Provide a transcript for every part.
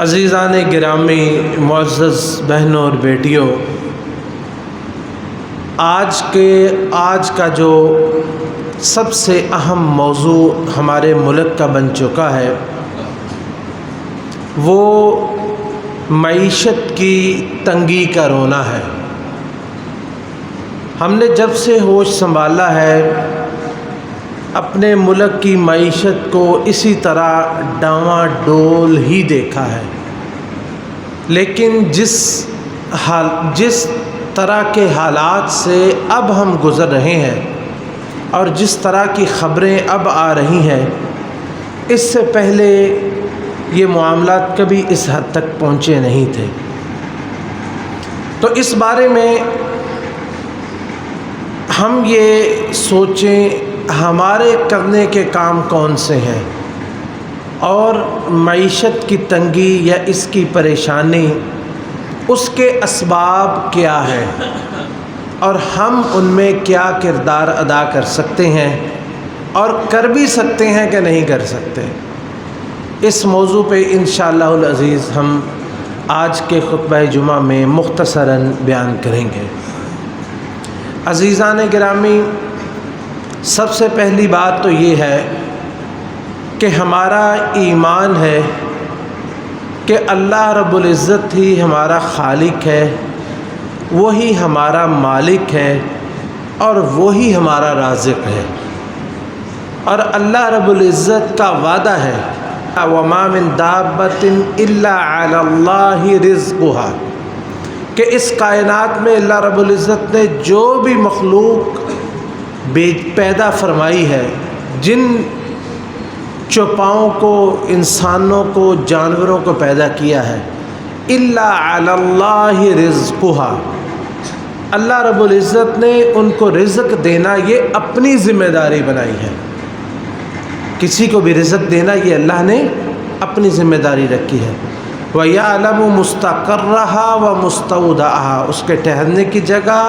عزیزان گرامی، معزز بہنوں اور بیٹیوں، آج کا جو سب سے اہم موضوع ہمارے ملک کا بن چکا ہے وہ معیشت کی تنگی کا رونا ہے۔ ہم نے جب سے ہوش سنبھالا ہے اپنے ملک کی معیشت کو اسی طرح ڈاواں ڈول ہی دیکھا ہے، لیکن جس طرح کے حالات سے اب ہم گزر رہے ہیں اور جس طرح کی خبریں اب آ رہی ہیں، اس سے پہلے یہ معاملات کبھی اس حد تک پہنچے نہیں تھے۔ تو اس بارے میں ہم یہ سوچیں ہمارے کرنے کے کام کون سے ہیں اور معیشت کی تنگی یا اس کی پریشانی، اس کے اسباب کیا ہیں اور ہم ان میں کیا کردار ادا کر سکتے ہیں اور کر بھی سکتے ہیں کہ نہیں کر سکتے۔ اس موضوع پہ انشاءاللہ العزیز ہم آج کے خطبہ جمعہ میں مختصراً بیان کریں گے۔ عزیزان گرامی، سب سے پہلی بات تو یہ ہے کہ ہمارا ایمان ہے کہ اللہ رب العزت ہی ہمارا خالق ہے، وہی ہمارا مالک ہے اور وہی ہمارا رازق ہے، اور اللہ رب العزت کا وعدہ ہے وَمَا مِن دَابَّةٍ إِلَّا عَلَى اللَّهِ رِزْقُهَا، کہ اس کائنات میں اللہ رب العزت نے جو بھی مخلوق پیدا فرمائی ہے، جن چوپاؤں کو، انسانوں کو، جانوروں کو پیدا کیا ہے، إِلَّا عَلَى اللَّهِ رِزْقُهَا، اللہ رب العزت نے ان کو رزق دینا یہ اپنی ذمہ داری بنائی ہے۔ کسی کو بھی رزق دینا یہ اللہ نے اپنی ذمہ داری رکھی ہے۔ وَيَعْلَمُ مُسْتَقَرَّهَا وَمُسْتَوْدَعَهَا، اس کے ٹھہرنے کی جگہ،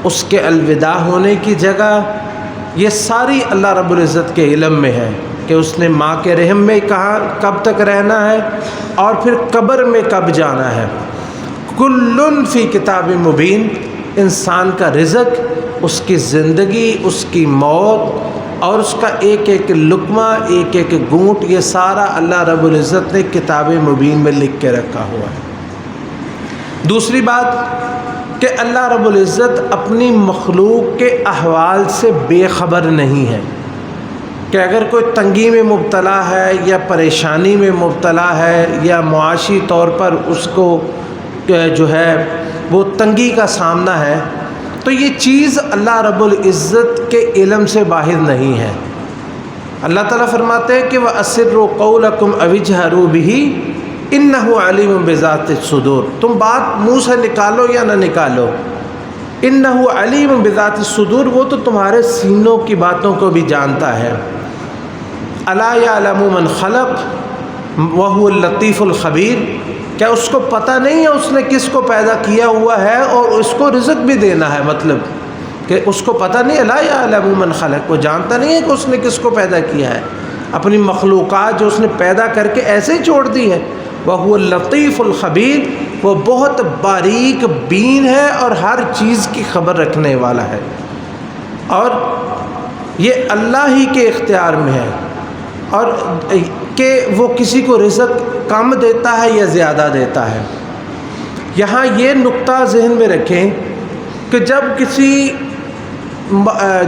اس کے الوداع ہونے کی جگہ، یہ ساری اللہ رب العزت کے علم میں ہے کہ اس نے ماں کے رحم میں کہاں کب تک رہنا ہے اور پھر قبر میں کب جانا ہے۔ کُلٌّ فی کتاب مبین، انسان کا رزق، اس کی زندگی، اس کی موت اور اس کا ایک ایک لقمہ، ایک ایک گھونٹ، یہ سارا اللہ رب العزت نے کتاب مبین میں لکھ کے رکھا ہوا ہے۔ دوسری بات کہ اللہ رب العزت اپنی مخلوق کے احوال سے بے خبر نہیں ہے، کہ اگر کوئی تنگی میں مبتلا ہے یا پریشانی میں مبتلا ہے یا معاشی طور پر اس کو جو ہے وہ تنگی کا سامنا ہے، تو یہ چیز اللہ رب العزت کے علم سے باہر نہیں ہے۔ اللہ تعالیٰ فرماتے ہیں کہ وَأَسِرُّوا قَوْلَكُمْ أَوِ اجْهَرُوا بِهِ إِنَّهُ عَلِيمٌ بِذَاتِ الصُّدُورِ، تم بات منہ سے نکالو یا نہ نکالو، إِنَّهُ عَلِيمٌ بِذَاتِ الصُّدُورِ، وہ تو تمہارے سینوں کی باتوں کو بھی جانتا ہے۔ أَلَا يَعْلَمُ مَنْ خَلَقَ وَهُوَ اللَّطِيفُ الْخَبِيرُ، کیا اس کو پتہ نہیں ہے اس نے کس کو پیدا کیا ہوا ہے اور اس کو رزق بھی دینا ہے؟ مطلب کہ اس کو پتہ نہیں، لا یعلم من خلق، وہ جانتا نہیں ہے کہ اس نے کس کو پیدا کیا ہے، اپنی مخلوقات جو اس نے پیدا کر کے ایسے ہی چھوڑ دی ہے۔ وَهُوَ اللَّطِيفُ الْخَبِيرُ، وہ بہت باریک بین ہے اور ہر چیز کی خبر رکھنے والا ہے، اور یہ اللہ ہی کے اختیار میں ہے، اور کہ وہ کسی کو رزق کم دیتا ہے یا زیادہ دیتا ہے۔ یہاں یہ نقطہ ذہن میں رکھیں کہ جب کسی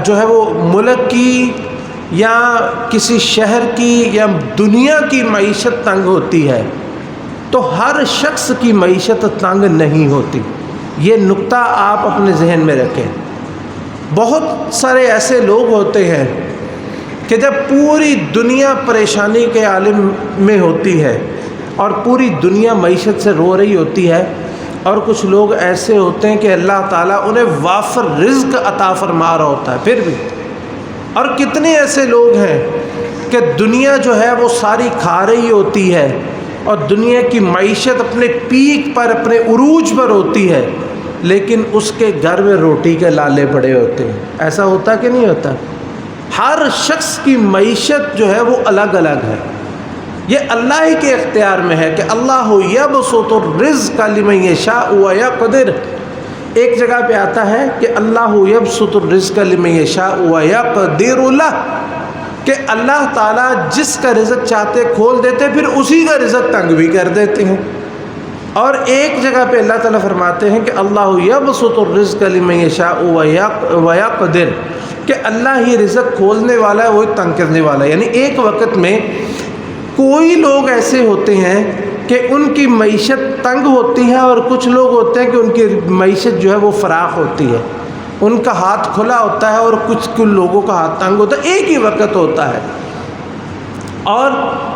جو ہے وہ ملک کی یا کسی شہر کی یا دنیا کی معیشت تنگ ہوتی ہے تو ہر شخص کی معیشت تنگ نہیں ہوتی، یہ نقطہ آپ اپنے ذہن میں رکھیں۔ بہت سارے ایسے لوگ ہوتے ہیں کہ جب پوری دنیا پریشانی کے عالم میں ہوتی ہے اور پوری دنیا معیشت سے رو رہی ہوتی ہے، اور کچھ لوگ ایسے ہوتے ہیں کہ اللہ تعالیٰ انہیں وافر رزق عطا فرما رہا ہوتا ہے پھر بھی، اور کتنے ایسے لوگ ہیں کہ دنیا جو ہے وہ ساری کھا رہی ہوتی ہے اور دنیا کی معیشت اپنے پیک پر، اپنے عروج پر ہوتی ہے، لیکن اس کے گھر میں روٹی کے لالے پڑے ہوتے ہیں۔ ایسا ہوتا کہ نہیں ہوتا؟ ہر شخص کی معیشت جو ہے وہ الگ الگ ہے۔ یہ اللہ ہی کے اختیار میں ہے کہ اللہ یبسط الرزق لمن یشاء ویقدر. ایک جگہ پہ آتا ہے کہ اللہ یبسط الرزق لمن یشاء ویقدر لہ، کہ اللہ تعالیٰ جس کا رزق چاہتے کھول دیتے، پھر اسی کا رزق تنگ بھی کر دیتے ہیں. اور ایک جگہ پہ اللہ تعالیٰ فرماتے ہیں کہ اللہ یبسط الرزق لمن یشاء ویقدر، کہ اللہ ہی رزق کھولنے والا ہے، وہی تنگ کرنے والا ہے. یعنی ایک وقت میں کوئی لوگ ایسے ہوتے ہیں کہ ان کی معیشت تنگ ہوتی ہے، اور کچھ لوگ ہوتے ہیں کہ ان کی معیشت جو ہے وہ فراخ ہوتی ہے، ان کا ہاتھ کھلا ہوتا ہے، اور کچھ لوگوں کا ہاتھ تنگ ہوتا ہے. ایک ہی وقت ہوتا ہے. اور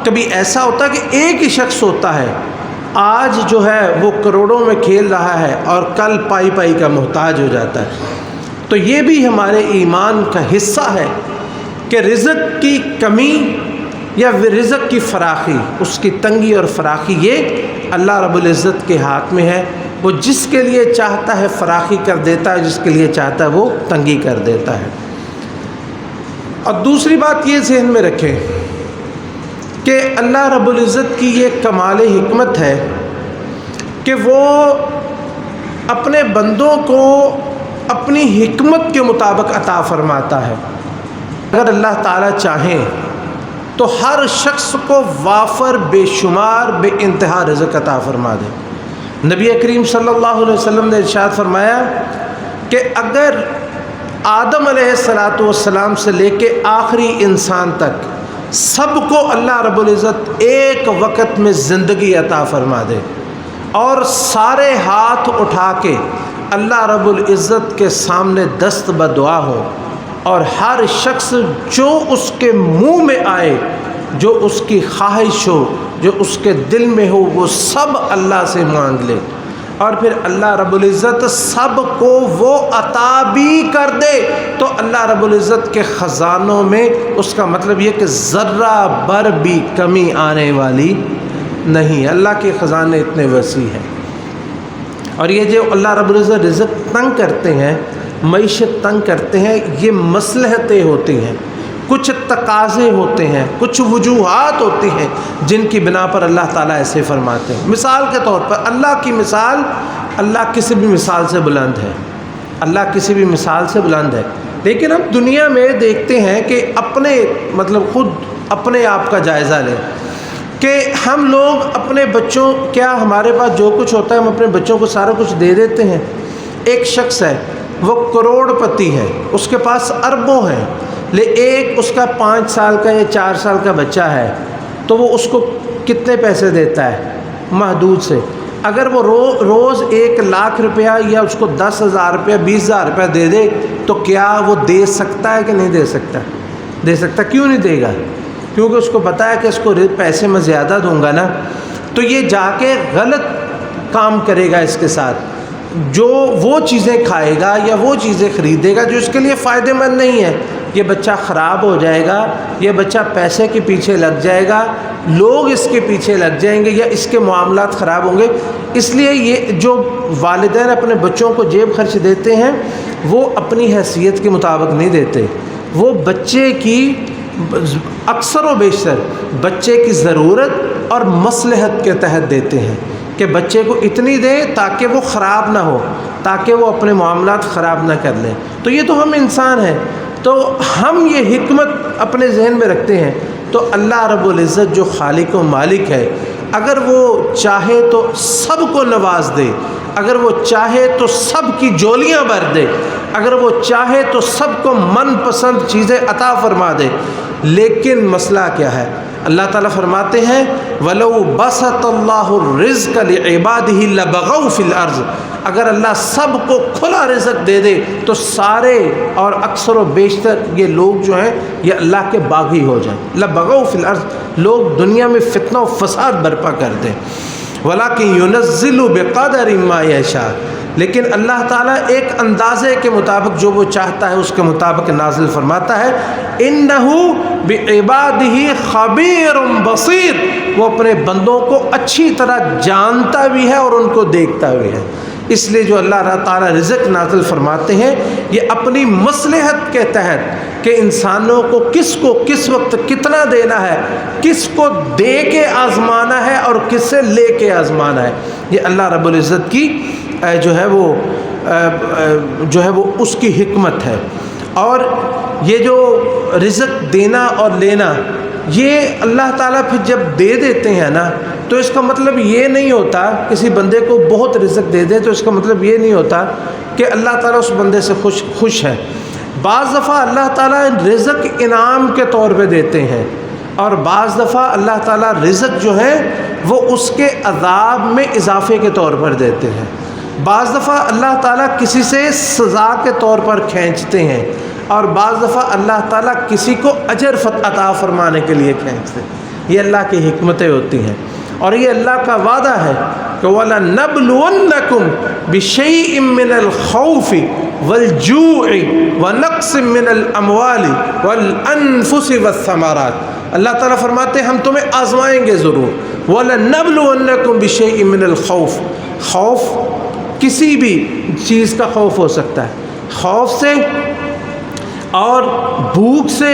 کبھی ایسا ہوتا ہے کہ ایک ہی شخص ہوتا ہے، آج جو ہے وہ کروڑوں میں کھیل رہا ہے اور کل پائی پائی کا محتاج ہو جاتا ہے. تو یہ بھی ہمارے ایمان کا حصہ ہے کہ رزق کی کمی یا رزق کی فراخی، اس کی تنگی اور فراخی، یہ اللہ رب العزت کے ہاتھ میں ہے. وہ جس کے لیے چاہتا ہے فراخی کر دیتا ہے، جس کے لیے چاہتا ہے وہ تنگی کر دیتا ہے. اور دوسری بات یہ ذہن میں رکھیں کہ اللہ رب العزت کی یہ کمال حکمت ہے کہ وہ اپنے بندوں کو اپنی حکمت کے مطابق عطا فرماتا ہے. اگر اللہ تعالیٰ چاہیں تو ہر شخص کو وافر، بے شمار، بے انتہا رزق عطا فرما دے. نبی کریم صلی اللہ علیہ وسلم نے ارشاد فرمایا کہ اگر آدم علیہ السلام سے لے کے آخری انسان تک سب کو اللہ رب العزت ایک وقت میں زندگی عطا فرما دے، اور سارے ہاتھ اٹھا کے اللہ رب العزت کے سامنے دست بدعا ہو، اور ہر شخص جو اس کے منہ میں آئے، جو اس کی خواہش ہو، جو اس کے دل میں ہو، وہ سب اللہ سے مانگ لے، اور پھر اللہ رب العزت سب کو وہ عطا بھی کر دے، تو اللہ رب العزت کے خزانوں میں اس کا مطلب یہ کہ ذرہ بر بھی کمی آنے والی نہیں. اللہ کے خزانے اتنے وسیع ہیں. اور یہ جو اللہ رب العزت رزق تنگ کرتے ہیں، معیشت تنگ کرتے ہیں، یہ مصلحتیں ہوتی ہیں، کچھ تقاضے ہوتے ہیں، کچھ وجوہات ہوتی ہیں جن کی بنا پر اللہ تعالیٰ ایسے فرماتے ہیں. مثال کے طور پر اللہ کی مثال، اللہ کسی بھی مثال سے بلند ہے، اللہ کسی بھی مثال سے بلند ہے. لیکن ہم دنیا میں دیکھتے ہیں کہ خود اپنے آپ کا جائزہ لیں کہ ہم لوگ اپنے بچوں، کیا ہمارے پاس جو کچھ ہوتا ہے ہم اپنے بچوں کو سارا کچھ دے دیتے ہیں؟ ایک شخص ہے، وہ کروڑ پتی ہے، اس کے پاس اربوں ہیں، ایک اس کا 5 سال کا یا 4 سال کا بچہ ہے، تو وہ اس کو کتنے پیسے دیتا ہے؟ محدود سے. اگر وہ روز 1 لاکھ روپیہ یا اس کو 10,000 روپیہ 20,000 روپیہ دے دے تو کیا وہ دے سکتا ہے کہ نہیں دے سکتا؟ دے سکتا. کیوں نہیں دے گا؟ کیونکہ اس کو پتہ ہے کہ اس کو پیسے میں زیادہ دوں گا نا تو یہ جا کے غلط کام کرے گا اس کے ساتھ، جو وہ چیزیں کھائے گا یا وہ چیزیں خریدے گا جو اس کے لیے فائدہ مند نہیں ہے. یہ بچہ خراب ہو جائے گا، یہ بچہ پیسے کے پیچھے لگ جائے گا، لوگ اس کے پیچھے لگ جائیں گے، یا اس کے معاملات خراب ہوں گے. اس لیے یہ جو والدین اپنے بچوں کو جیب خرچ دیتے ہیں وہ اپنی حیثیت کے مطابق نہیں دیتے، وہ بچے کی اکثر و بیشتر بچے کی ضرورت اور مصلحت کے تحت دیتے ہیں کہ بچے کو اتنی دیں تاکہ وہ خراب نہ ہو، تاکہ وہ اپنے معاملات خراب نہ کر لیں. تو یہ تو ہم انسان ہیں، تو ہم یہ حکمت اپنے ذہن میں رکھتے ہیں. تو اللہ رب العزت جو خالق و مالک ہے، اگر وہ چاہے تو سب کو نواز دے، اگر وہ چاہے تو سب کی جولیاں بھر دے، اگر وہ چاہے تو سب کو من پسند چیزیں عطا فرما دے. لیکن مسئلہ کیا ہے؟ اللہ تعالیٰ فرماتے ہیں وَلَوْ بَسَطَ اللَّهُ الرِّزْقَ لِعِبَادِهِ لَبَغَوْا فِي الْأَرْضِ، اگر اللہ سب کو کھلا رزق دے دے تو سارے اور اکثر و بیشتر یہ لوگ جو ہیں یہ اللہ کے باغی ہو جائیں. لَبَغَوْا فِي الْأَرْضِ، لوگ دنیا میں فتنہ و فساد برپا کر دیں. وَلَكِنْ يُنَزِّلُ بِقَدَرٍ مَا يَشَاءُ، لیکن اللہ تعالیٰ ایک اندازے کے مطابق جو وہ چاہتا ہے اس کے مطابق نازل فرماتا ہے. إِنَّهُ بِعِبَادِهِ خَبِيرٌ بَصِيرٌ، وہ اپنے بندوں کو اچھی طرح جانتا بھی ہے اور ان کو دیکھتا بھی ہے. اس لیے جو اللہ تعالیٰ رزق نازل فرماتے ہیں یہ اپنی مصلحت کے تحت کہ انسانوں کو کس وقت کتنا دینا ہے، کس کو دے کے آزمانا ہے اور کس سے لے کے آزمانا ہے، یہ اللہ رب العزت کی جو ہے وہ اس کی حکمت ہے۔ اور یہ جو رزق دینا اور لینا، یہ اللہ تعالیٰ پھر جب دے دیتے ہیں نا تو اس کا مطلب یہ نہیں ہوتا، کسی بندے کو بہت رزق دے دے تو اس کا مطلب یہ نہیں ہوتا کہ اللہ تعالیٰ اس بندے سے خوش ہے۔ بعض دفعہ اللہ تعالیٰ رزق انعام کے طور پہ دیتے ہیں، اور بعض دفعہ اللہ تعالیٰ رزق جو ہے وہ اس کے عذاب میں اضافے کے طور پر دیتے ہیں۔ بعض دفعہ اللہ تعالیٰ کسی سے سزا کے طور پر کھینچتے ہیں، اور بعض دفعہ اللہ تعالیٰ کسی کو اجر عطا فرمانے کے لیے کھینچتے ہیں۔ یہ اللہ کی حکمتیں ہوتی ہیں، اور یہ اللہ کا وعدہ ہے کہ وَلَنَبْلُوَنَّكُمْ بِشَيْءٍ مِّنَ الْخَوْفِ وَالْجُوعِ وَنَقْصٍ مِّنَ الْأَمْوَالِ وَالْأَنفُسِ وَالثَّمَرَاتِ۔ اللہ تعالیٰ فرماتے ہیں ہم تمہیں آزمائیں گے ضرور۔ وَلَنَبْلُوَنَّكُمْ بِشَيْءٍ مِّنَ الْخَوْفِ، خوف کسی بھی چیز کا خوف ہو سکتا ہے، خوف سے اور بھوک سے،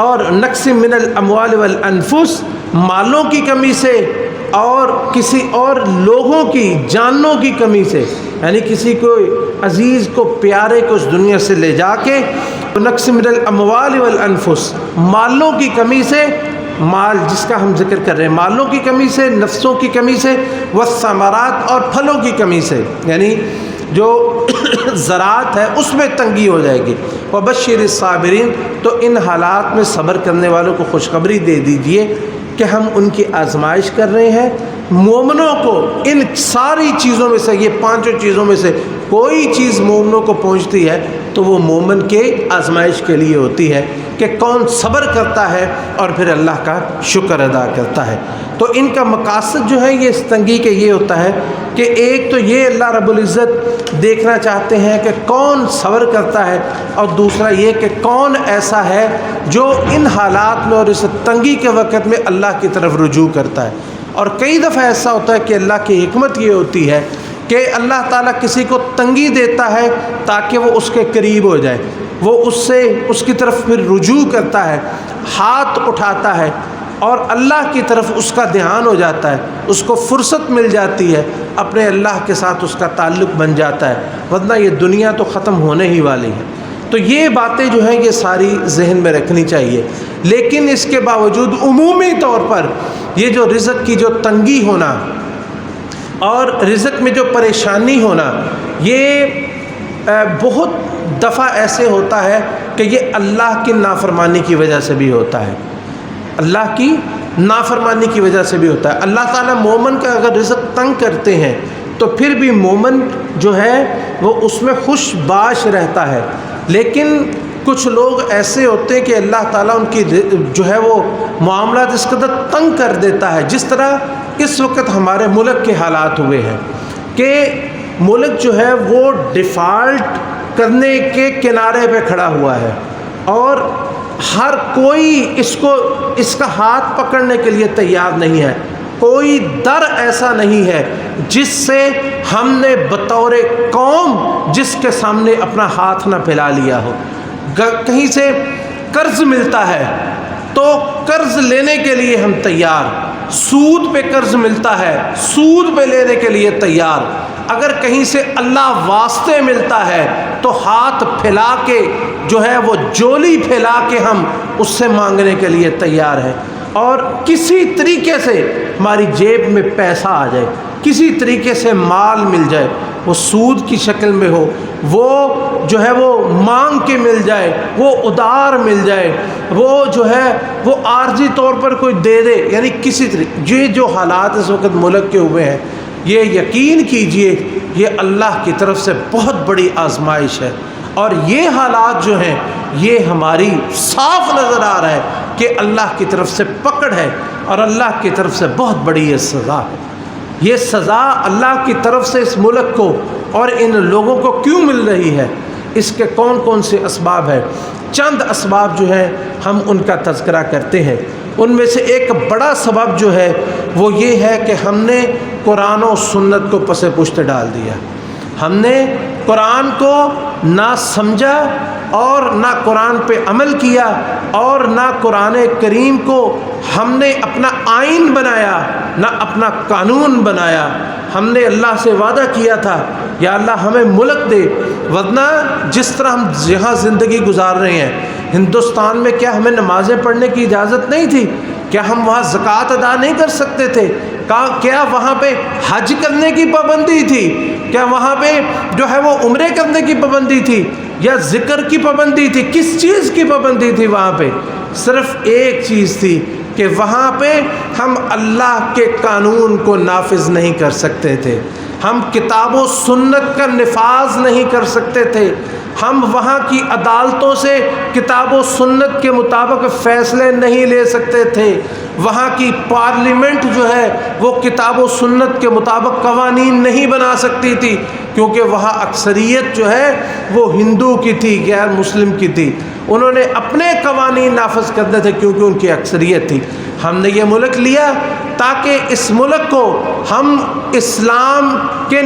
اور نقص من الاموال والانفس، مالوں کی کمی سے، اور کسی اور لوگوں کی جانوں کی کمی سے، یعنی کسی کو عزیز کو پیارے کو اس دنیا سے لے جا کے، نقص من الاموال والانفس، مالوں کی کمی سے، مال جس کا ہم ذکر کر رہے ہیں، مالوں کی کمی سے، نفسوں کی کمی سے، والثمرات، اور پھلوں کی کمی سے، یعنی جو زراعت ہے اس میں تنگی ہو جائے گی۔ وبشر الصابرین، تو ان حالات میں صبر کرنے والوں کو خوشخبری دے دیجئے کہ ہم ان کی آزمائش کر رہے ہیں۔ مومنوں کو ان ساری چیزوں میں سے، یہ پانچوں چیزوں میں سے کوئی چیز مومنوں کو پہنچتی ہے تو وہ مومن کے آزمائش کے لیے ہوتی ہے کہ کون صبر کرتا ہے اور پھر اللہ کا شکر ادا کرتا ہے۔ تو ان کا مقاصد جو ہے یہ اس تنگی کے یہ ہوتا ہے کہ ایک تو یہ اللہ رب العزت دیکھنا چاہتے ہیں کہ کون صبر کرتا ہے، اور دوسرا یہ کہ کون ایسا ہے جو ان حالات میں اور اس تنگی کے وقت میں اللہ کی طرف رجوع کرتا ہے۔ اور کئی دفعہ ایسا ہوتا ہے کہ اللہ کی حکمت یہ ہوتی ہے کہ اللہ تعالیٰ کسی کو تنگی دیتا ہے تاکہ وہ اس کے قریب ہو جائے، وہ اس کی طرف پھر رجوع کرتا ہے، ہاتھ اٹھاتا ہے، اور اللہ کی طرف اس کا دھیان ہو جاتا ہے، اس کو فرصت مل جاتی ہے، اپنے اللہ کے ساتھ اس کا تعلق بن جاتا ہے، ورنہ یہ دنیا تو ختم ہونے ہی والی ہے۔ تو یہ باتیں جو ہیں یہ ساری ذہن میں رکھنی چاہیے۔ لیکن اس کے باوجود عمومی طور پر یہ جو رزق کی جو تنگی ہونا اور رزق میں جو پریشانی ہونا، یہ بہت دفعہ ایسے ہوتا ہے کہ یہ اللہ کی نافرمانی کی وجہ سے بھی ہوتا ہے، اللہ کی نافرمانی کی وجہ سے بھی ہوتا ہے۔ اللہ تعالیٰ مومن کا اگر رزق تنگ کرتے ہیں تو پھر بھی مومن جو ہے وہ اس میں خوش باش رہتا ہے، لیکن کچھ لوگ ایسے ہوتے ہیں کہ اللہ تعالیٰ ان کی جو ہے وہ معاملات اس قدر تنگ کر دیتا ہے، جس طرح اس وقت ہمارے ملک کے حالات ہوئے ہیں کہ ملک جو ہے وہ ڈیفالٹ کرنے کے کنارے پہ کھڑا ہوا ہے، اور ہر کوئی اس کا ہاتھ پکڑنے کے لیے تیار نہیں ہے۔ کوئی در ایسا نہیں ہے جس سے ہم نے بطور قوم جس کے سامنے اپنا ہاتھ نہ پھیلا لیا ہو۔ کہیں سے قرض ملتا ہے تو قرض لینے کے لیے ہم تیار، سود پہ قرض ملتا ہے سود پہ لینے کے لیے تیار، اگر کہیں سے اللہ واسطے ملتا ہے تو ہاتھ پھیلا کے جو ہے وہ جولی پھیلا کے ہم اس سے مانگنے کے لیے تیار ہیں، اور کسی طریقے سے ہماری جیب میں پیسہ آ جائے، کسی طریقے سے مال مل جائے، وہ سود کی شکل میں ہو، وہ جو ہے وہ مانگ کے مل جائے، وہ ادھار مل جائے، وہ جو ہے وہ عارضی طور پر کوئی دے دے، یعنی کسی طریقے یہ جو حالات اس وقت ملک کے ہوئے ہیں، یہ یقین کیجئے یہ اللہ کی طرف سے بہت بڑی آزمائش ہے، اور یہ حالات جو ہیں یہ ہماری صاف نظر آ رہا ہے کہ اللہ کی طرف سے پکڑ ہے، اور اللہ کی طرف سے بہت بڑی یہ سزا ہے۔ یہ سزا اللہ کی طرف سے اس ملک کو اور ان لوگوں کو کیوں مل رہی ہے، اس کے کون کون سے اسباب ہیں؟ چند اسباب جو ہیں ہم ان کا تذکرہ کرتے ہیں۔ ان میں سے ایک بڑا سبب جو ہے وہ یہ ہے کہ ہم نے قرآن و سنت کو پس پشت ڈال دیا۔ ہم نے قرآن کو نہ سمجھا اور نہ قرآن پہ عمل کیا اور نہ قرآن کریم کو ہم نے اپنا آئین بنایا نہ اپنا قانون بنایا۔ ہم نے اللہ سے وعدہ کیا تھا یا اللہ ہمیں ملک دے، ورنہ جس طرح ہم یہاں زندگی گزار رہے ہیں ہندوستان میں، کیا ہمیں نمازیں پڑھنے کی اجازت نہیں تھی؟ کیا ہم وہاں زکوٰۃ ادا نہیں کر سکتے تھے؟ کیا وہاں پہ حج کرنے کی پابندی تھی؟ کیا وہاں پہ جو ہے وہ عمرے کرنے کی پابندی تھی یا ذکر کی پابندی تھی؟ کس چیز کی پابندی تھی وہاں پہ؟ صرف ایک چیز تھی کہ وہاں پہ ہم اللہ کے قانون کو نافذ نہیں کر سکتے تھے، ہم کتاب و سنت کا نفاذ نہیں کر سکتے تھے، ہم وہاں کی عدالتوں سے کتاب و سنت کے مطابق فیصلے نہیں لے سکتے تھے، وہاں کی پارلیمنٹ جو ہے وہ کتاب و سنت کے مطابق قوانین نہیں بنا سکتی تھی، کیونکہ وہاں اکثریت جو ہے وہ ہندو کی تھی، غیر مسلم کی تھی، انہوں نے اپنے قوانین نافذ کرنے تھے کیونکہ ان کی اکثریت تھی۔ ہم نے یہ ملک لیا تاکہ اس ملک کو ہم اسلام کے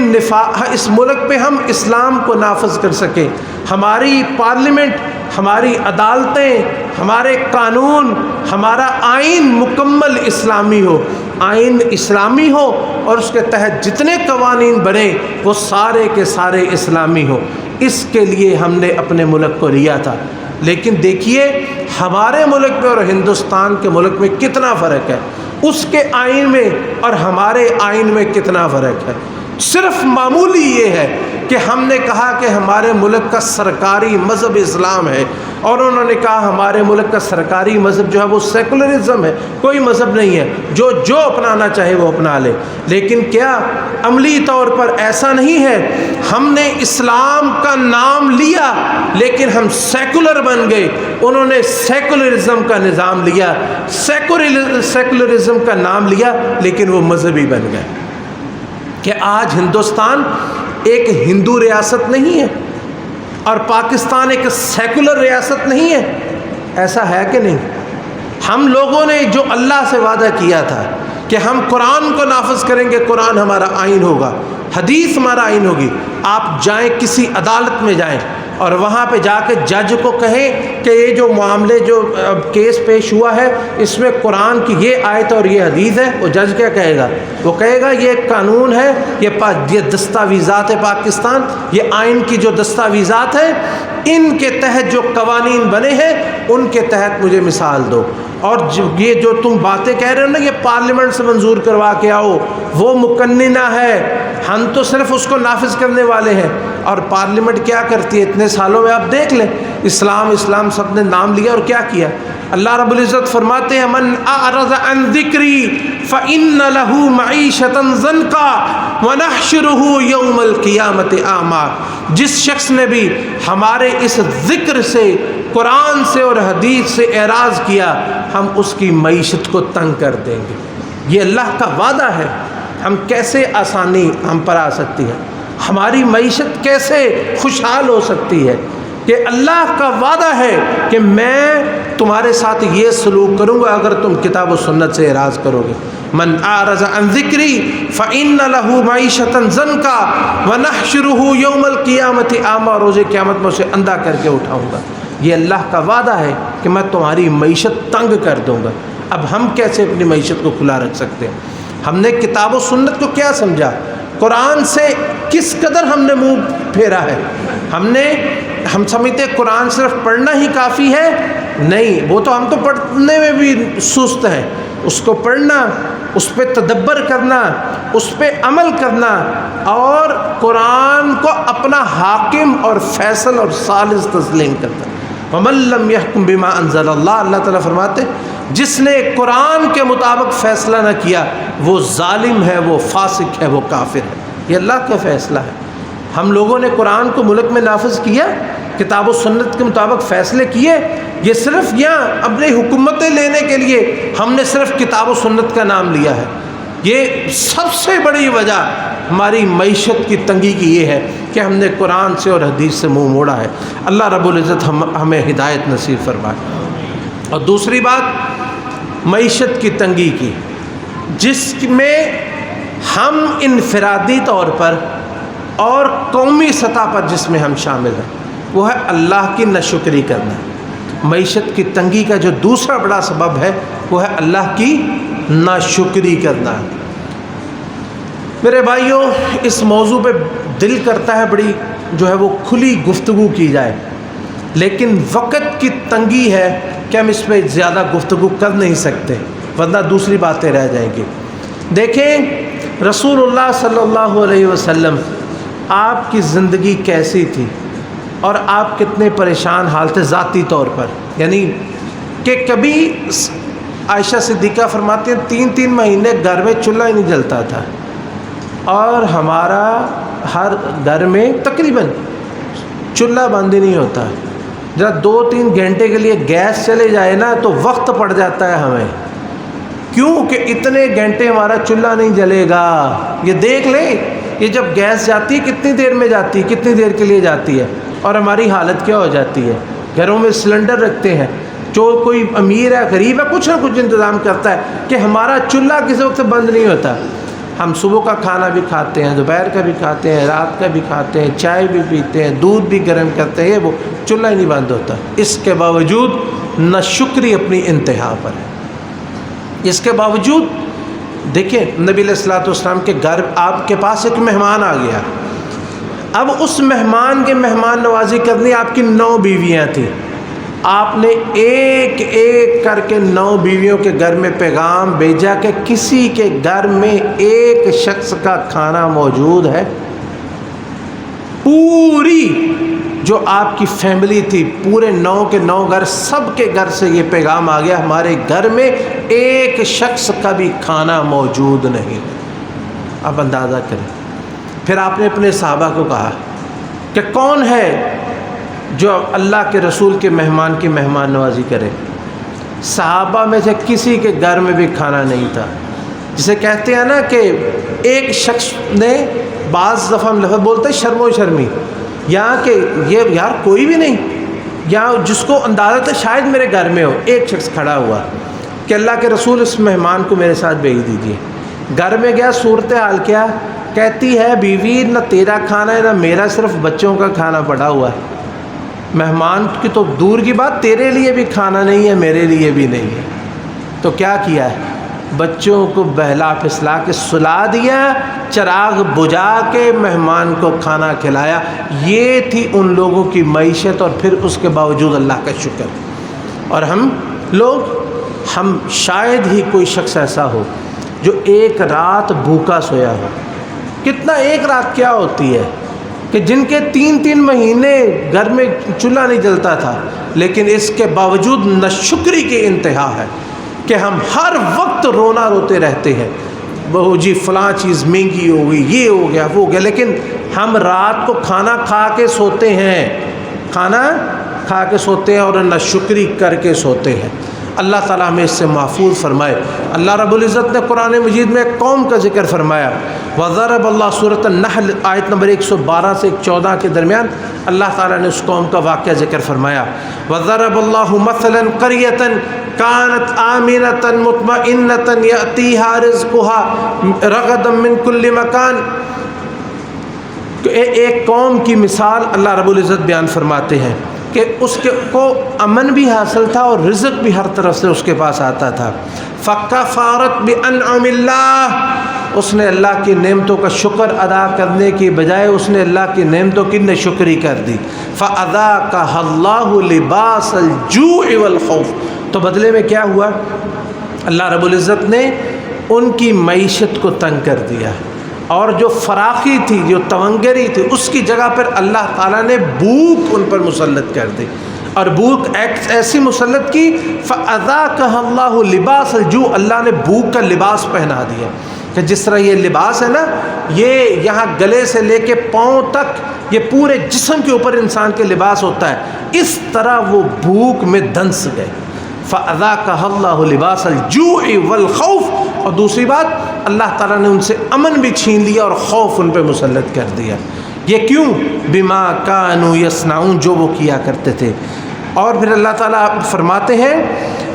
اس ملک پہ ہم اسلام کو نافذ کر سکیں۔ ہماری پارلیمنٹ، ہماری عدالتیں، ہمارے قانون، ہمارا آئین مکمل اسلامی ہو، آئین اسلامی ہو اور اس کے تحت جتنے قوانین بنے وہ سارے کے سارے اسلامی ہو۔ اس کے لیے ہم نے اپنے ملک کو لیا تھا۔ لیکن دیکھیے ہمارے ملک میں اور ہندوستان کے ملک میں کتنا فرق ہے، اس کے آئین میں اور ہمارے آئین میں کتنا فرق ہے۔ صرف معمولی یہ ہے کہ ہم نے کہا کہ ہمارے ملک کا سرکاری مذہب اسلام ہے، اور انہوں نے کہا ہمارے ملک کا سرکاری مذہب جو ہے وہ سیکولرزم ہے، کوئی مذہب نہیں ہے، جو اپنانا چاہے وہ اپنا لے۔ لیکن کیا عملی طور پر ایسا نہیں ہے؟ ہم نے اسلام کا نام لیا لیکن ہم سیکولر بن گئے، انہوں نے سیکولرزم کا نظام لیا، سیکولرزم کا نام لیا لیکن وہ مذہبی بن گئے۔ کہ آج ہندوستان ایک ہندو ریاست نہیں ہے اور پاکستان ایک سیکولر ریاست نہیں ہے، ایسا ہے کہ نہیں؟ ہم لوگوں نے جو اللہ سے وعدہ کیا تھا کہ ہم قرآن کو نافذ کریں گے، قرآن ہمارا آئین ہوگا، حدیث ہمارا آئین ہوگی۔ آپ جائیں کسی عدالت میں جائیں اور وہاں پہ جا کے جج کو کہیں کہ یہ جو معاملے جو کیس پیش ہوا ہے اس میں قرآن کی یہ آیت اور یہ حدیث ہے، وہ جج کیا کہے گا؟ وہ کہے گا یہ قانون ہے، یہ دستاویزات ہے پاکستان، یہ آئین کی جو دستاویزات ہیں ان کے تحت جو قوانین بنے ہیں ان کے تحت مجھے مثال دو، اور یہ جو تم باتیں کہہ رہے ہو نا یہ پارلیمنٹ سے منظور کروا کے آؤ، وہ مقننہ ہے، ہم تو صرف اس کو نافذ کرنے والے ہیں۔ اور پارلیمنٹ کیا کرتی ہے اتنے سالوں میں؟ آپ دیکھ لیں، اسلام سب نے نام لیا اور کیا کیا؟ اللہ رب العزت فرماتے ہیں من اعرض عن ذکری فإن له معیشۃ ضنکا ونحشرہ یوم القیامۃ اعمی۔ جس شخص نے بھی ہمارے اس ذکر سے، قرآن سے اور حدیث سے اعراض کیا، ہم اس کی معیشت کو تنگ کر دیں گے۔ یہ اللہ کا وعدہ ہے، ہم کیسے آسانی ہم پر آ سکتی ہے؟ ہماری معیشت کیسے خوشحال ہو سکتی ہے کہ اللہ کا وعدہ ہے کہ میں تمہارے ساتھ یہ سلوک کروں گا اگر تم کتاب و سنت سے اعراض کرو گے۔ من اعرض عن ذکری فإن له معیشۃ ضنکا ونحشرہ یوم القیامۃ اعمی، روز قیامت میں اسے اندھا کر کے اٹھاؤں گا۔ یہ اللہ کا وعدہ ہے کہ میں تمہاری معیشت تنگ کر دوں گا۔ اب ہم کیسے اپنی معیشت کو کھلا رکھ سکتے ہیں؟ ہم نے کتاب و سنت کو کیا سمجھا؟ قرآن سے کس قدر ہم نے منہ پھیرا ہے؟ ہم سمجھتے قرآن صرف پڑھنا ہی کافی ہے؟ نہیں، وہ تو ہم تو پڑھنے میں بھی سست ہیں، اس کو پڑھنا، اس پہ تدبر کرنا، اس پہ عمل کرنا اور قرآن کو اپنا حاکم اور فیصل اور ثالث تسلیم کرنا۔ وَمَن لَّمْ يَحْكُم بِمَا أَنزَلَ اللَّهُ، اللہ تعالیٰ فرماتے جس نے قرآن کے مطابق فیصلہ نہ کیا وہ ظالم ہے، وہ فاسق ہے، وہ کافر ہے۔ یہ اللہ کا فیصلہ ہے۔ ہم لوگوں نے قرآن کو ملک میں نافذ کیا، کتاب و سنت کے مطابق فیصلے کیے، یہ صرف یہاں اپنی حکومتیں لینے کے لیے ہم نے صرف کتاب و سنت کا نام لیا ہے۔ یہ سب سے بڑی وجہ ہماری معیشت کی تنگی کی یہ ہے کہ ہم نے قرآن سے اور حدیث سے منہ موڑا ہے۔ اللہ رب العزت ہمیں ہدایت نصیب فرمائے۔ اور دوسری بات معیشت کی تنگی کی، جس میں ہم انفرادی طور پر اور قومی سطح پر جس میں ہم شامل ہیں وہ ہے اللہ کی ناشکری کرنا۔ معیشت کی تنگی کا جو دوسرا بڑا سبب ہے وہ ہے اللہ کی ناشکری کرنا۔ میرے بھائیوں، اس موضوع پہ دل کرتا ہے بڑی جو ہے وہ کھلی گفتگو کی جائے، لیکن وقت کی تنگی ہے کہ ہم اس پہ زیادہ گفتگو کر نہیں سکتے، ورنہ دوسری باتیں رہ جائیں گی۔ دیکھیں رسول اللہ صلی اللہ علیہ وسلم آپ کی زندگی کیسی تھی اور آپ کتنے پریشان حال تھے ذاتی طور پر، یعنی کہ کبھی عائشہ صدیقہ فرماتی ہیں 3 مہینے گھر میں چولہا ہی نہیں جلتا تھا، اور ہمارا ہر گھر میں تقریباً چولہا بند ہی نہیں ہوتا۔ جب 2-3 گھنٹے کے لیے گیس چلے جائے نا تو وقت پڑ جاتا ہے ہمیں، کیوں کہ اتنے گھنٹے ہمارا چولہا نہیں جلے گا۔ یہ دیکھ لیں یہ جب گیس جاتی ہے کتنی دیر میں جاتی ہے، کتنی دیر کے لیے جاتی ہے، اور ہماری حالت کیا ہو جاتی ہے۔ گھروں میں سلنڈر رکھتے ہیں، جو کوئی امیر ہے غریب ہے کچھ نہ کچھ انتظام کرتا ہے کہ ہمارا چولہا کسی وقت بند نہیں ہوتا۔ ہم صبح کا کھانا بھی کھاتے ہیں، دوپہر کا بھی کھاتے ہیں، رات کا بھی کھاتے ہیں، چائے بھی پیتے ہیں، دودھ بھی گرم کرتے ہیں، وہ چولہا ہی نہیں بند ہوتا۔ اس کے باوجود ناشکری اپنی انتہا پر ہے۔ اس کے باوجود دیکھیں نبی علیہ الصلوۃ والسلام کے گھر آپ کے پاس ایک مہمان آ گیا، اب اس مہمان کے مہمان نوازی کرنی، آپ کی 9 بیویاں تھیں، آپ نے ایک ایک کر کے 9 بیویوں کے گھر میں پیغام بھیجا کہ کسی کے گھر میں ایک شخص کا کھانا موجود ہے۔ پوری جو آپ کی فیملی تھی، پورے 9 کے 9 گھر، سب کے گھر سے یہ پیغام آ گیا ہمارے گھر میں ایک شخص کا بھی کھانا موجود نہیں۔ اب اندازہ کریں۔ پھر آپ نے اپنے صحابہ کو کہا کہ کون ہے جو اللہ کے رسول کے مہمان کی مہمان نوازی کرے؟ صحابہ میں سے کسی کے گھر میں بھی کھانا نہیں تھا۔ جسے کہتے ہیں نا کہ ایک شخص نے بعض دفعہ لفظ بولتے شرم و شرمی، یا کہ یہ یار کوئی بھی نہیں، یا جس کو اندازہ تھا شاید میرے گھر میں ہو، ایک شخص کھڑا ہوا کہ اللہ کے رسول اس مہمان کو میرے ساتھ بھیج دیجیے۔ گھر میں گیا، صورتحال کیا؟ کہتی ہے بیوی نہ تیرا کھانا ہے نہ میرا، صرف بچوں کا کھانا پڑا ہوا ہے۔ مہمان کی تو دور کی بات، تیرے لیے بھی کھانا نہیں ہے، میرے لیے بھی نہیں ہے۔ تو کیا کیا ہے؟ بچوں کو بہلا پھسلا کے سلا دیا، چراغ بجھا کے مہمان کو کھانا کھلایا۔ یہ تھی ان لوگوں کی معیشت، اور پھر اس کے باوجود اللہ کا شکر۔ اور ہم لوگ، ہم شاید ہی کوئی شخص ایسا ہو جو ایک رات بھوکا سویا ہو۔ کتنا ایک رات کیا ہوتی ہے کہ جن کے 3 مہینے گھر میں چولہا نہیں جلتا تھا، لیکن اس کے باوجود ناشکری کی انتہا ہے کہ ہم ہر وقت رونا روتے رہتے ہیں، بہو جی فلاں چیز مہنگی ہو گئی، یہ ہو گیا وہ ہو گیا، لیکن ہم رات کو کھانا کھا کے سوتے ہیں، کھانا کھا کے سوتے ہیں اور ناشکری کر کے سوتے ہیں۔ اللہ تعالیٰ ہمیں اس سے محفوظ فرمائے۔ اللہ رب العزت نے قرآن مجید میں ایک قوم کا ذکر فرمایا، وضرب اللہ سورۃ النحل آیت نمبر 112 سے 14 کے درمیان اللہ تعالیٰ نے اس قوم کا واقعہ ذکر فرمایا۔ وضرب اللہ مثلا قریۃ کانت آمنۃ مطمئنۃ یأتیہا رزقها رغدا من کل مکان۔ ایک قوم کی مثال اللہ رب العزت بیان فرماتے ہیں کہ اس کو امن بھی حاصل تھا اور رزق بھی ہر طرف سے اس کے پاس آتا تھا۔ فَكَفَارَتْ بِأَنْعُمِ اللَّهِ، اس نے اللہ کی نعمتوں کا شکر ادا کرنے کی بجائے اس نے اللہ کی نعمتوں کی ناشکری کر دی۔ فَأَذَاقَهَا اللَّهُ لِبَاسَ الْجُوعِ وَالْخَوْفِ، تو بدلے میں کیا ہوا؟ اللہ رب العزت نے ان کی معیشت کو تنگ کر دیا، اور جو فراخی تھی، جو تونگری تھی، اس کی جگہ پر اللہ تعالیٰ نے بھوک ان پر مسلط کر دی، اور بھوک ایسی مسلط کی فَأَذَاقَهَا اللَّهُ لِبَاسَ الْجُوعِ، اللہ نے بھوک کا لباس پہنا دیا، کہ جس طرح یہ لباس ہے نا، یہ یہاں گلے سے لے کے پاؤں تک یہ پورے جسم کے اوپر انسان کے لباس ہوتا ہے، اس طرح وہ بھوک میں دنس گئے۔ فَأَذَاقَهَا اللَّهُ لِبَاسَ الْجُوعِ وَالْخَوْفِ، اور دوسری بات اللہ تعالیٰ نے ان سے امن بھی چھین لیا اور خوف ان پہ مسلط کر دیا۔ یہ کیوں؟ بِمَا كَانُوا يَصْنَعُونَ، جو وہ کیا کرتے تھے۔ اور پھر اللہ تعالیٰ فرماتے ہیں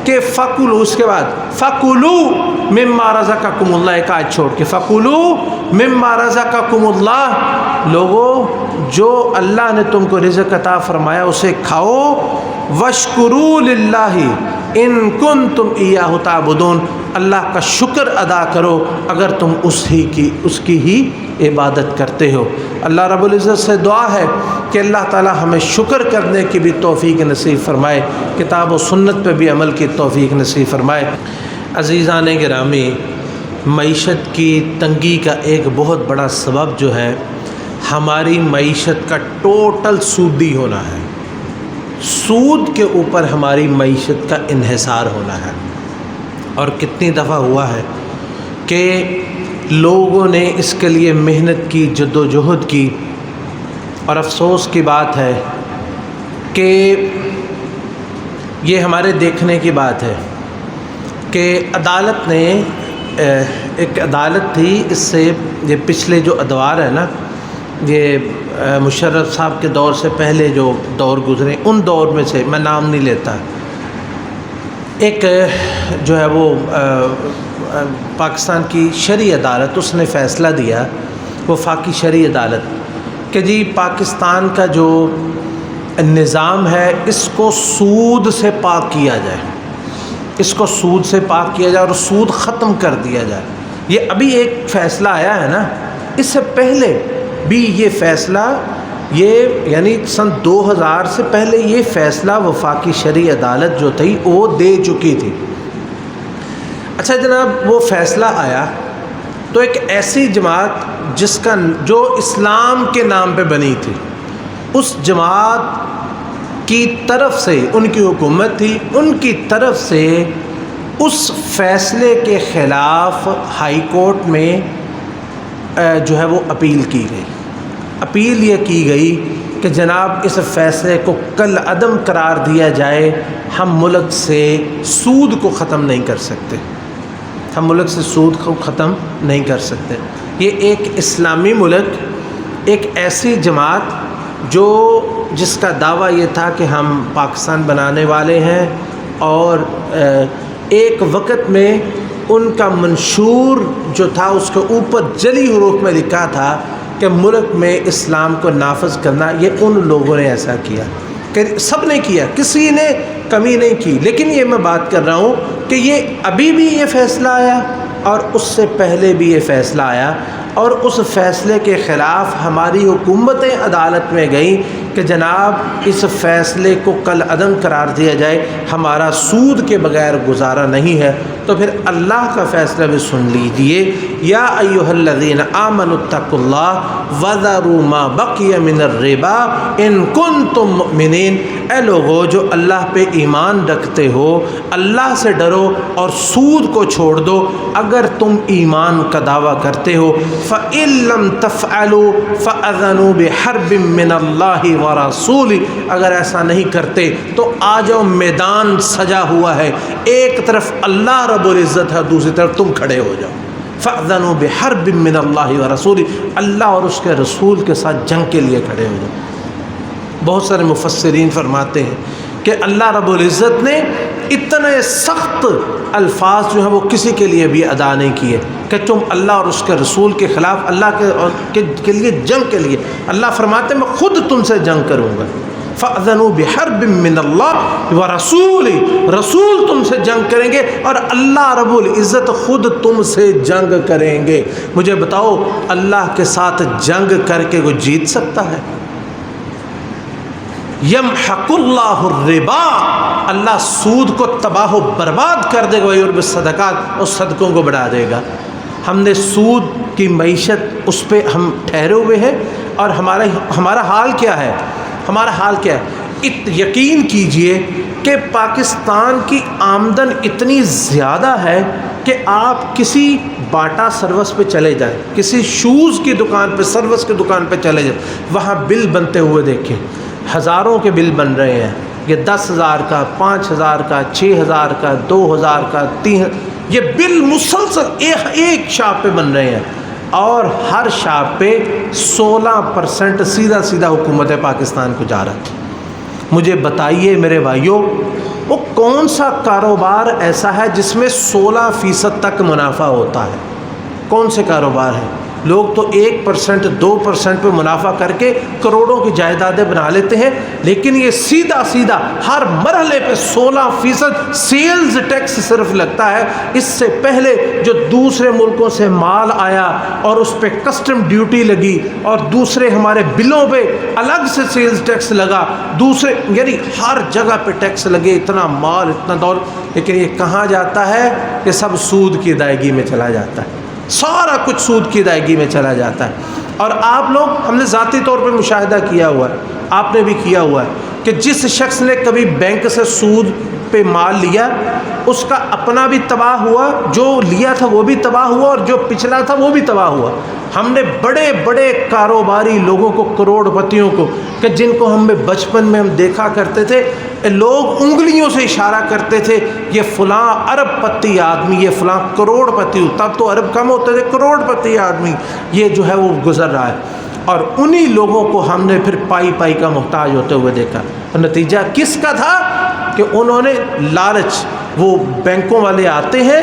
کہ فَكُلُوا، اس کے بعد فَكُلُوا مِمَّا رَزَقَكُمُ اللَّهُ، ایک آیت چھوڑ کے فَكُلُوا مِمَّا رَزَقَكُمُ اللَّهُ، لوگو جو اللہ نے تم کو رزق عطا فرمایا اسے کھاؤ، واشکروا للہ ان کنتم ایاہ تعبدون، اللہ کا شکر ادا کرو اگر تم اس کی ہی عبادت کرتے ہو۔ اللہ رب العزت سے دعا ہے کہ اللہ تعالی ہمیں شکر کرنے کی بھی توفیق نصیب فرمائے، کتاب و سنت پہ بھی عمل کی توفیق نصیب فرمائے۔ عزیزان گرامی، معیشت کی تنگی کا ایک بہت بڑا سبب جو ہے ہماری معیشت کا ٹوٹل سودی ہونا ہے، سود کے اوپر ہماری معیشت کا انحصار ہونا ہے۔ اور کتنی دفعہ ہوا ہے کہ لوگوں نے اس کے لیے محنت کی، جد و جہد کی، اور افسوس کی بات ہے کہ یہ ہمارے دیکھنے کی بات ہے کہ عدالت نے ایک عدالت تھی، اس سے یہ پچھلے جو ادوار ہے نا، یہ مشرف صاحب کے دور سے پہلے جو دور گزرے ان دور میں سے میں نام نہیں لیتا، ایک جو ہے وہ پاکستان کی شرعی عدالت اس نے فیصلہ دیا، وفاقی شرعی عدالت، کہ جی پاکستان کا جو نظام ہے اس کو سود سے پاک کیا جائے، اس کو سود سے پاک کیا جائے اور سود ختم کر دیا جائے۔ یہ ابھی ایک فیصلہ آیا ہے نا، اس سے پہلے بھی یہ فیصلہ یعنی سن 2000 سے پہلے یہ فیصلہ وفاقی شرعی عدالت جو تھی وہ دے چکی تھی۔ اچھا جناب، وہ فیصلہ آیا تو ایک ایسی جماعت جو اسلام کے نام پہ بنی تھی، اس جماعت کی طرف سے، ان کی حکومت تھی، ان کی طرف سے اس فیصلے کے خلاف ہائی کورٹ میں جو ہے وہ اپیل کی گئی۔ اپیل یہ کی گئی کہ جناب اس فیصلے کو کل عدم قرار دیا جائے، ہم ملک سے سود کو ختم نہیں کر سکتے، ہم ملک سے سود کو ختم نہیں کر سکتے۔ یہ ایک اسلامی ملک، ایک ایسی جماعت جس کا دعویٰ یہ تھا کہ ہم پاکستان بنانے والے ہیں، اور ایک وقت میں ان کا منشور جو تھا اس کے اوپر جلی حروف میں لکھا تھا کہ ملک میں اسلام کو نافذ کرنا، یہ ان لوگوں نے ایسا کیا کہ سب نے کیا، کسی نے کمی نہیں کی۔ لیکن یہ میں بات کر رہا ہوں کہ یہ ابھی بھی یہ فیصلہ آیا اور اس سے پہلے بھی یہ فیصلہ آیا، اور اس فیصلے کے خلاف ہماری حکومتیں عدالت میں گئیں کہ جناب اس فیصلے کو کل عدم قرار دیا جائے، ہمارا سود کے بغیر گزارا نہیں ہے۔ تو پھر اللہ کا فیصلہ بھی سن لیجئے، یا ایھا الذین آمنوا اتقوا اللہ وذروا ما بقی من الربا ان کنتم مؤمنین، اے لوگو جو اللہ پہ ایمان رکھتے ہو، اللہ سے ڈرو اور سود کو چھوڑ دو اگر تم ایمان کا دعویٰ کرتے ہو۔ فَإِن لَّمْ تَفْعَلُوا فَأَذَنُوا بِحَرْبٍ مِّنَ اللَّهِ وَرَسُولِهِ، اگر ایسا نہیں کرتے تو آ جاؤ، میدان سجا ہوا ہے، ایک طرف اللہ رب العزت ہے، دوسری طرف تم کھڑے ہو جاؤ۔ فَأَذَنُوا بِحَرْبٍ مِّنَ اللَّهِ وَرَسُولِهِ، اللہ اور اس کے رسول کے ساتھ جنگ کے لیے کھڑے ہو جاؤ۔ بہت سارے مفسرین فرماتے ہیں کہ اللہ رب العزت نے اتنے سخت الفاظ جو ہیں وہ کسی کے لیے بھی ادا نہیں کیے کہ تم اللہ اور اس کے رسول کے خلاف، اللہ کے لیے جنگ کے لیے اللہ فرماتے ہیں میں خود تم سے جنگ کروں گا۔ فَأْذَنُوا بِحَرْبٍ مِّنَ اللَّهِ وَرَسُولِهِ، رسول تم سے جنگ کریں گے اور اللہ رب العزت خود تم سے جنگ کریں گے۔ مجھے بتاؤ اللہ کے ساتھ جنگ کر کے وہ جیت سکتا ہے؟ یمحق اللہ الربا، اللہ سود کو تباہ و برباد کر دے گا، ویربی الصدقات، اور صدقوں کو بڑھا دے گا۔ ہم نے سود کی معیشت اس پہ ہم ٹھہرے ہوئے ہیں، اور ہمارا حال کیا ہے؟ ہمارا حال کیا ہے؟ یقین کیجئے کہ پاکستان کی آمدن اتنی زیادہ ہے کہ آپ کسی باٹا سروس پہ چلے جائیں، کسی شوز کی دکان پہ، سروس کی دکان پہ چلے جائیں، وہاں بل بنتے ہوئے دیکھیں، ہزاروں کے بل بن رہے ہیں، یہ 10,000 کا، 5,000 کا، 6,000 کا، 2,000 کا، 3,000، یہ بل مسلسل ایک شاپ پہ بن رہے ہیں، اور ہر شاپ پہ 16% سیدھا حکومت پاکستان کو جا رہا ہے۔ مجھے بتائیے میرے بھائیوں، وہ کون سا کاروبار ایسا ہے جس میں 16% تک منافع ہوتا ہے؟ کون سے کاروبار ہے؟ لوگ تو 1% 2% پہ منافع کر کے کروڑوں کی جائیدادیں بنا لیتے ہیں، لیکن یہ سیدھا سیدھا ہر مرحلے پہ 16% سیلز ٹیکس صرف لگتا ہے۔ اس سے پہلے جو دوسرے ملکوں سے مال آیا اور اس پہ کسٹم ڈیوٹی لگی اور دوسرے ہمارے بلوں پہ الگ سے سیلز ٹیکس لگا، دوسرے یعنی ہر جگہ پہ ٹیکس لگے، اتنا مال اتنا دولت، لیکن یہ کہاں جاتا ہے؟ کہ سب سود کی ادائیگی میں چلا جاتا ہے، سارا کچھ سود کی ادائیگی میں چلا جاتا ہے۔ اور آپ لوگ، ہم نے ذاتی طور پہ مشاہدہ کیا ہوا ہے، آپ نے بھی کیا ہوا ہے کہ جس شخص نے کبھی بینک سے سود پہ مال لیا اس کا اپنا بھی تباہ ہوا، جو لیا تھا وہ بھی تباہ ہوا، اور جو پچھلا تھا وہ بھی تباہ ہوا۔ ہم نے بڑے بڑے کاروباری لوگوں کو، کروڑ پتیوں کو، کہ جن کو ہم بچپن میں ہم دیکھا کرتے تھے، لوگ انگلیوں سے اشارہ کرتے تھے یہ فلاں ارب پتی آدمی، یہ فلاں کروڑ پتی، تب تو ارب کم ہوتے تھے، کروڑ پتی آدمی یہ جو ہے وہ گزر رہا ہے۔ اور انہی لوگوں کو ہم نے پھر پائی پائی کا محتاج ہوتے ہوئے دیکھا۔ اور نتیجہ کس کا تھا؟ کہ انہوں نے لالچ، وہ بینکوں والے آتے ہیں،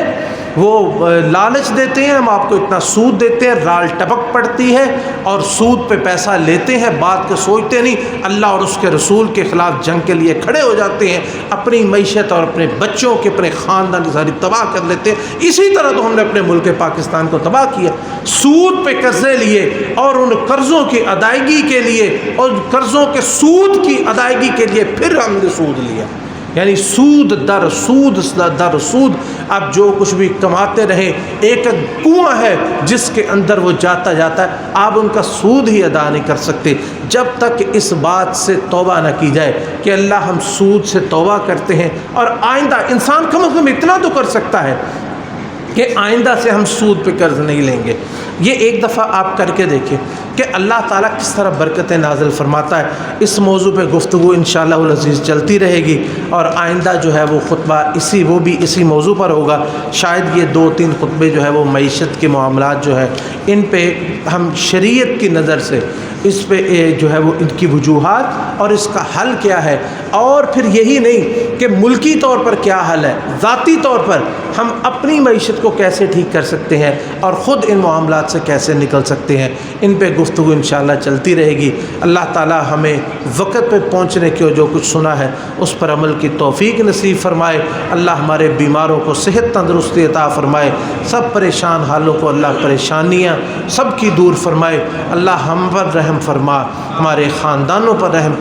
وہ لالچ دیتے ہیں، ہم آپ کو اتنا سود دیتے ہیں، رال ٹپک پڑتی ہے اور سود پہ پیسہ لیتے ہیں، بات کو سوچتے نہیں، اللہ اور اس کے رسول کے خلاف جنگ کے لیے کھڑے ہو جاتے ہیں، اپنی معیشت اور اپنے بچوں کے، اپنے خاندان کی ساری تباہ کر لیتے ہیں۔ اسی طرح تو ہم نے اپنے ملک پاکستان کو تباہ کیا، سود پہ قرضے لیے اور ان قرضوں کی ادائیگی کے لیے، اور قرضوں کے سود کی ادائیگی کے لیے پھر ہم نے سود لیا، یعنی سود در سود در سود۔ اب جو کچھ بھی کماتے رہے، ایک کنواں ہے جس کے اندر وہ جاتا جاتا ہے، آپ ان کا سود ہی ادا نہیں کر سکتے جب تک اس بات سے توبہ نہ کی جائے کہ اللہ ہم سود سے توبہ کرتے ہیں، اور آئندہ انسان کم از کم اتنا تو کر سکتا ہے کہ آئندہ سے ہم سود پہ قرض نہیں لیں گے۔ یہ ایک دفعہ آپ کر کے دیکھیں کہ اللہ تعالیٰ کس طرح برکتیں نازل فرماتا ہے۔ اس موضوع پہ گفتگو انشاءاللہ العزیز چلتی رہے گی، اور آئندہ جو ہے وہ خطبہ وہ بھی اسی موضوع پر ہوگا۔ شاید یہ 2-3 خطبے جو ہے وہ معیشت کے معاملات جو ہے ان پہ ہم شریعت کی نظر سے اس پہ جو ہے وہ ان کی وجوہات اور اس کا حل کیا ہے، اور پھر یہی نہیں کہ ملکی طور پر کیا حل ہے، ذاتی طور پر ہم اپنی معیشت کو کیسے ٹھیک کر سکتے ہیں اور خود ان معاملات سے کیسے نکل سکتے ہیں، ان پہ گفتگو انشاءاللہ چلتی رہے گی۔ اللہ تعالی ہمیں وقت پہ پہنچنے کے جو کچھ سنا ہے اس پر عمل کی توفیق نصیب فرمائے۔ اللہ ہمارے بیماروں کو صحت تندرستی عطا فرمائے، سب پریشان حالوں کو اللہ پریشانیاں سب کی دور فرمائے۔ اللہ ہم پر رحم فرما، ہمارے خاندانوں پر رحم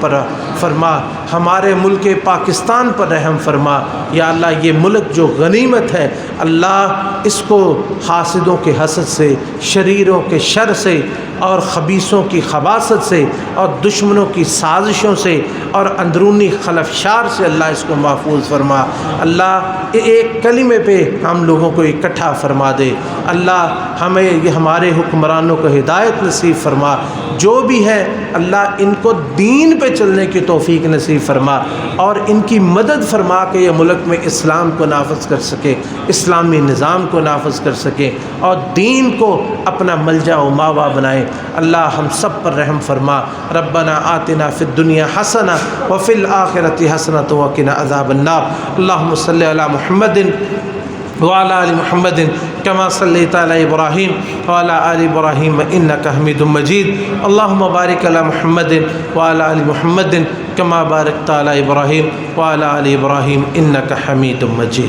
فرما، ہمارے ملک پاکستان پر رحم فرما۔ یا اللہ یہ ملک جو غنیمت ہے، اللہ اس کو حاسدوں کے حسد سے، شریروں کے شر سے، اور خبیثوں کی خباثت سے، اور دشمنوں کی سازشوں سے، اور اندرونی خلفشار سے اللہ اس کو محفوظ فرما۔ اللہ ایک کلمے پہ ہم لوگوں کو اکٹھا فرما دے۔ اللہ ہمیں یہ ہمارے حکمرانوں کو ہدایت نصیب فرما، جو بھی ہے اللہ ان کو دین پہ چلنے کی توفیق نصیب فرما، اور ان کی مدد فرما کہ یہ ملک میں اسلام کو نافذ کر سکے، اسلامی نظام کو نافذ کر سکے، اور دین کو اپنا ملجا و ماوا بنائے۔ اللہ ہم سب پر رحم فرما۔ ربنا آتنا فی الدنیا حسنہ وفی الآخرۃ حسنۃ وقنا عذاب النار۔ اللہم صلی علی محمد وعلى آل محمد كما صليت على إبراهيم وعلى آل إبراهيم إنك حميد مجيد۔ اللهم بارك على محمد وعلى آل محمد كما باركت على إبراهيم وعلى آل إبراهيم إنك حميد مجيد۔